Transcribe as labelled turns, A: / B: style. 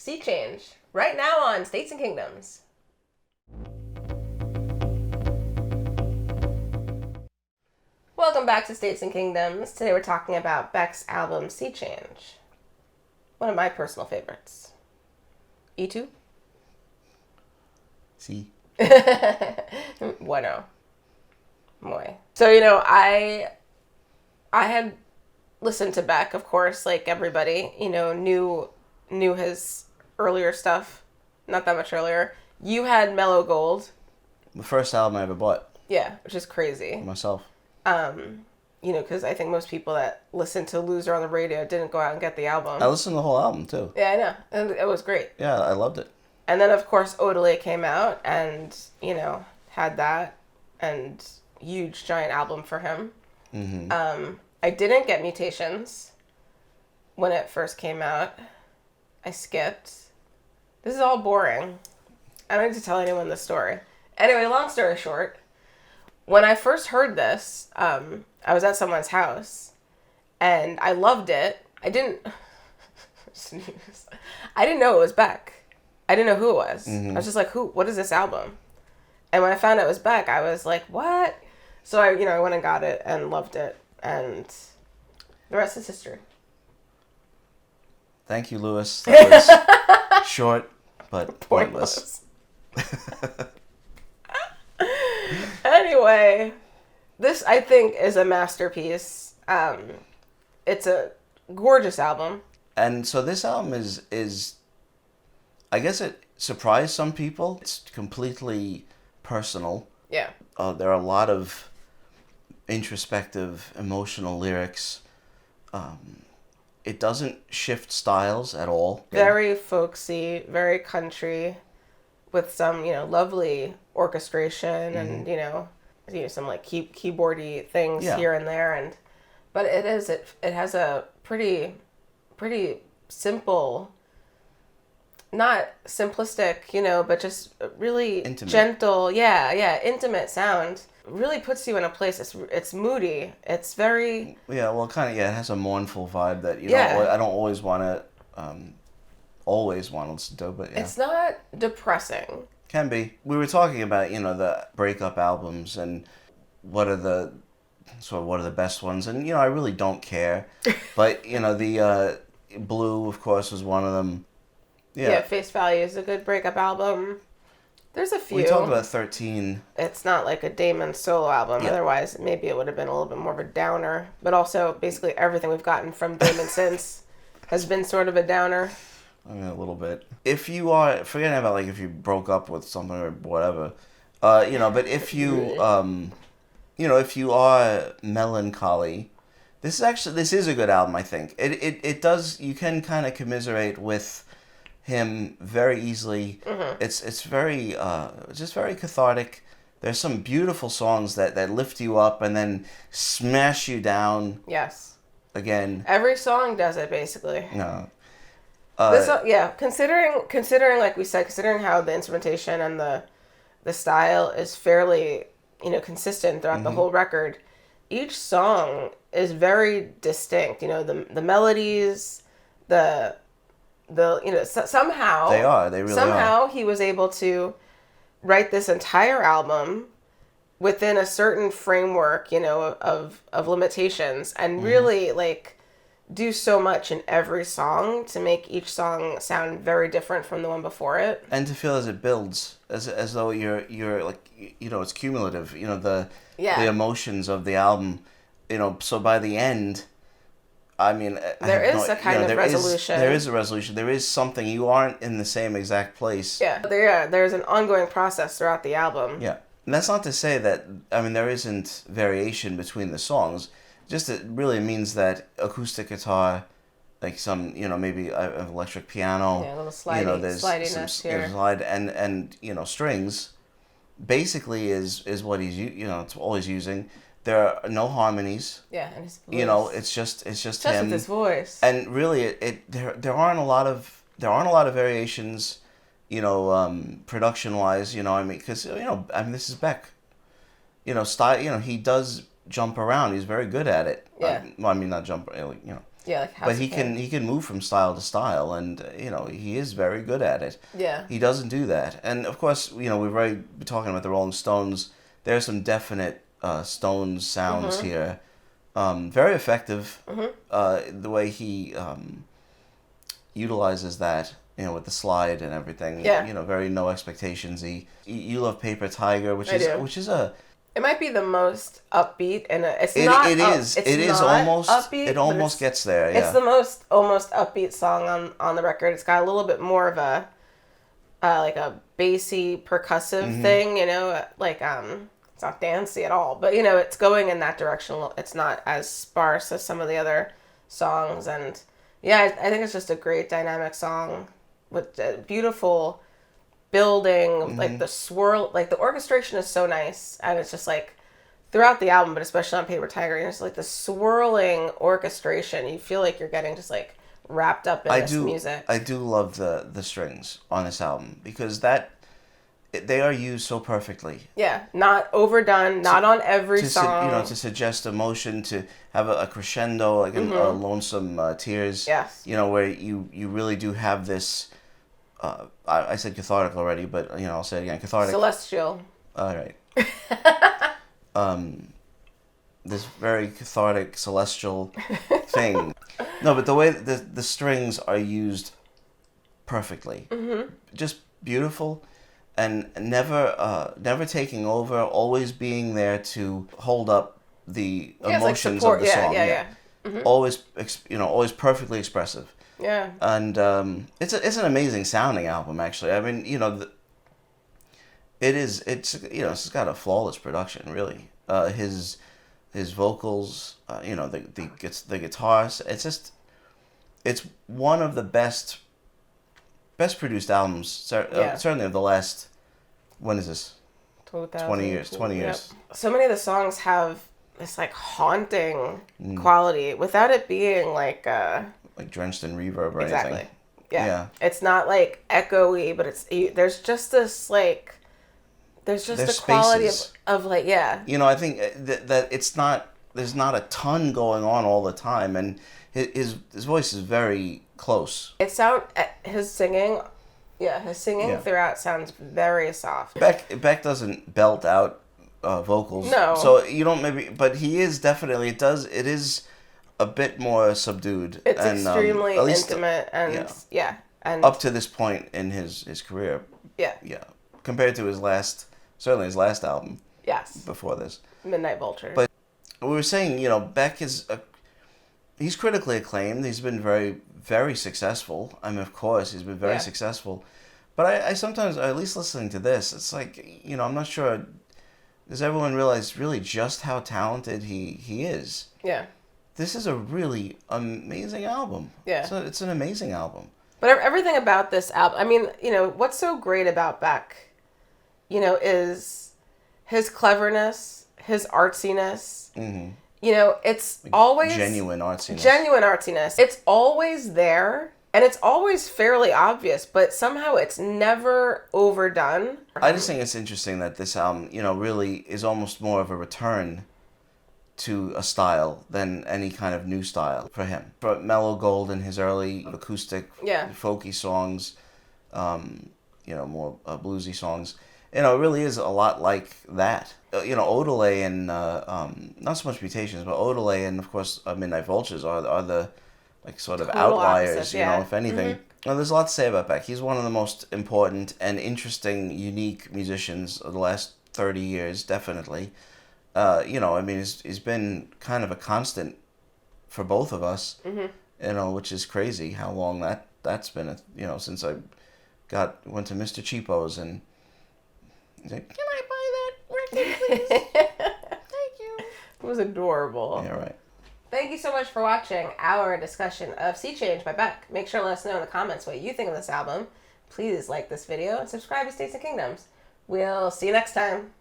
A: Sea Change, right now on States and Kingdoms. Welcome back to States and Kingdoms. Today we're talking about Beck's album Sea Change. One of my personal favorites. E2?
B: See?
A: Bueno. Muy. So, you know, I had listened to Beck, of course, like everybody, you know, knew his earlier stuff. Not that much earlier. You had Mellow Gold.
B: The first album I ever bought.
A: Yeah, which is crazy.
B: Myself.
A: You know, because I think most people that listen to Loser on the radio didn't go out and get the album.
B: I listened to the whole album, too.
A: Yeah, I know. And it was great.
B: Yeah, I loved it.
A: And then, of course, Odelay came out and, you know, had that. And huge, giant album for him.
B: Mm-hmm.
A: I didn't get Mutations when it first came out. I skipped. This is all boring. I don't need to tell anyone this story. Anyway, long story short, when I first heard this, I was at someone's house, and I loved it. I didn't know it was Beck. I didn't know who it was.
B: Mm-hmm.
A: I was just like, what is this album? And when I found out it was Beck, I was like, what? So I went and got it and loved it, and the rest is history.
B: Thank you, Lewis. That was short, but pointless.
A: Anyway, this, I think, is a masterpiece. It's a gorgeous album.
B: And so this album is, I guess it surprised some people. It's completely personal.
A: Yeah.
B: There are a lot of introspective, emotional lyrics. It doesn't shift styles at all.
A: Very folksy, very country, with some, lovely orchestration and, some like keyboardy things here and there. But it has a pretty simple, not simplistic, but just really
B: intimate.
A: Gentle, intimate sound. Really puts you in a place. It's moody. It's very...
B: Yeah, well, it has a mournful vibe that, I don't always want to listen to, but yeah.
A: It's not depressing.
B: Can be. We were talking about, the breakup albums and what are the best ones, and, I really don't care. But, the Blue, of course, was one of them.
A: Yeah, Face Value is a good breakup album. There's a few.
B: We talked about 13.
A: It's not like a Damon solo album.
B: Yeah.
A: Otherwise, maybe it would have been a little bit more of a downer. But also, basically, everything we've gotten from Damon since has been sort of a downer.
B: I mean, a little bit. If you are, forgetting about, if you broke up with someone or whatever, but if you, if you are melancholy, this is a good album, I think. It does, you can kind of commiserate with him very easily. Mm-hmm. It's very just very cathartic. There's some beautiful songs that lift you up and then smash you down.
A: Yes.
B: Again.
A: Every song does it, basically.
B: No.
A: Considering like we said, considering how the instrumentation and the style is fairly consistent throughout the whole record, each song is very distinct. The melodies, somehow
B: they really
A: are. He was able to write this entire album within a certain framework, of limitations, and really do so much in every song to make each song sound very different from the one before it,
B: and to feel as it builds, as though you're like, it's cumulative. The emotions of the album, so by the end, I mean,
A: there is a kind of resolution.
B: There is a resolution. There is something. You aren't in the same exact place.
A: Yeah, there's an ongoing process throughout the album.
B: Yeah, and that's not to say that, there isn't variation between the songs. Just it really means that acoustic guitar, like some, maybe an electric piano,
A: a little slidiness here,
B: slide and strings, basically is what he's it's all he's using. There are no harmonies.
A: Yeah, and his voice.
B: It's just
A: just
B: him.
A: with his voice.
B: And really, there aren't a lot of variations, production wise. Because this is Beck. Style. He does jump around. He's very good at it.
A: Yeah.
B: Not jump.
A: Yeah, like
B: but he can move from style to style, and he is very good at it.
A: Yeah.
B: He doesn't do that, and of course, we've already been talking about the Rolling Stones. There's some definite Stones sounds here, very effective. The way he utilizes that, with the slide and everything.
A: Yeah.
B: Very No Expectations. You Love Paper Tiger, which is a.
A: It might be the most upbeat, and it is
B: almost
A: upbeat.
B: It almost gets there. Yeah.
A: It's the most almost upbeat song on the record. It's got a little bit more of a like a bassy percussive thing, like it's not dancey at all, but it's going in that direction. It's not as sparse as some of the other songs, and yeah, I think it's just a great dynamic song with a beautiful building, like the swirl, like the orchestration is so nice, and it's just like throughout the album, but especially on Paper Tiger, it's like the swirling orchestration. You feel like you're getting just like wrapped up in this music.
B: I do love the strings on this album because they are used so perfectly.
A: Yeah, not overdone, not on every song.
B: To suggest emotion, to have a crescendo, like a Lonesome Tears.
A: Yes.
B: Where you really do have this. I said cathartic already, but I'll say it again. Cathartic.
A: Celestial.
B: All right. This very cathartic, celestial thing. No, but the way that the strings are used perfectly, just beautiful, and never taking over, always being there to hold up the emotions of the song.
A: Yeah.
B: Always, always perfectly expressive.
A: Yeah.
B: And it's an amazing sounding album, actually. I mean, it's got a flawless production, really. His vocals, the guitars. It's one of the best produced albums, certainly of the last. When is this? 20 years. 20 years.
A: So many of the songs have this like haunting quality without it being like
B: drenched in reverb or
A: exactly.
B: anything.
A: Yeah. It's not like echoey, but there's just this like there's the quality of like
B: I think that it's not, there's not a ton going on all the time, and his voice is very close.
A: His singing throughout sounds very soft.
B: Beck doesn't belt out vocals.
A: No.
B: So but he is definitely, it is a bit more subdued.
A: It's extremely intimate and and
B: up to this point in his career.
A: Yeah.
B: Yeah. Compared to his last album.
A: Yes.
B: Before this.
A: Midnight Vulture.
B: But we were saying, Beck he's critically acclaimed. He's been very, very successful. I mean, of course, he's been very successful. But I sometimes, at least listening to this, it's like, I'm not sure, does everyone realize really just how talented he is?
A: Yeah.
B: This is a really amazing album.
A: Yeah.
B: So it's an amazing album.
A: But everything about this album, I mean, what's so great about Beck, is his cleverness, his artsiness. Mm-hmm. It's like always...
B: Genuine artsiness.
A: Genuine artsiness. It's always there, and it's always fairly obvious, but somehow it's never overdone.
B: I just think it's interesting that this album, really is almost more of a return to a style than any kind of new style for him. For Mellow Gold and his early acoustic, folky songs, more bluesy songs, it really is a lot like that. Odelay and not so much Mutations, but Odelay and of course Midnight Vultures are the like sort of total outliers. Opposite, if anything. Well, there's a lot to say about Beck. He's one of the most important and interesting, unique musicians of the last 30 years, definitely. He's been kind of a constant for both of us, which is crazy how long that's been, since I went to Mr. Cheapo's and he's like, "Can I buy that record, please?" Thank you.
A: It was adorable.
B: Yeah, right.
A: Thank you so much for watching our discussion of Sea Change by Beck. Make sure to let us know in the comments what you think of this album. Please like this video and subscribe to States and Kingdoms. We'll see you next time.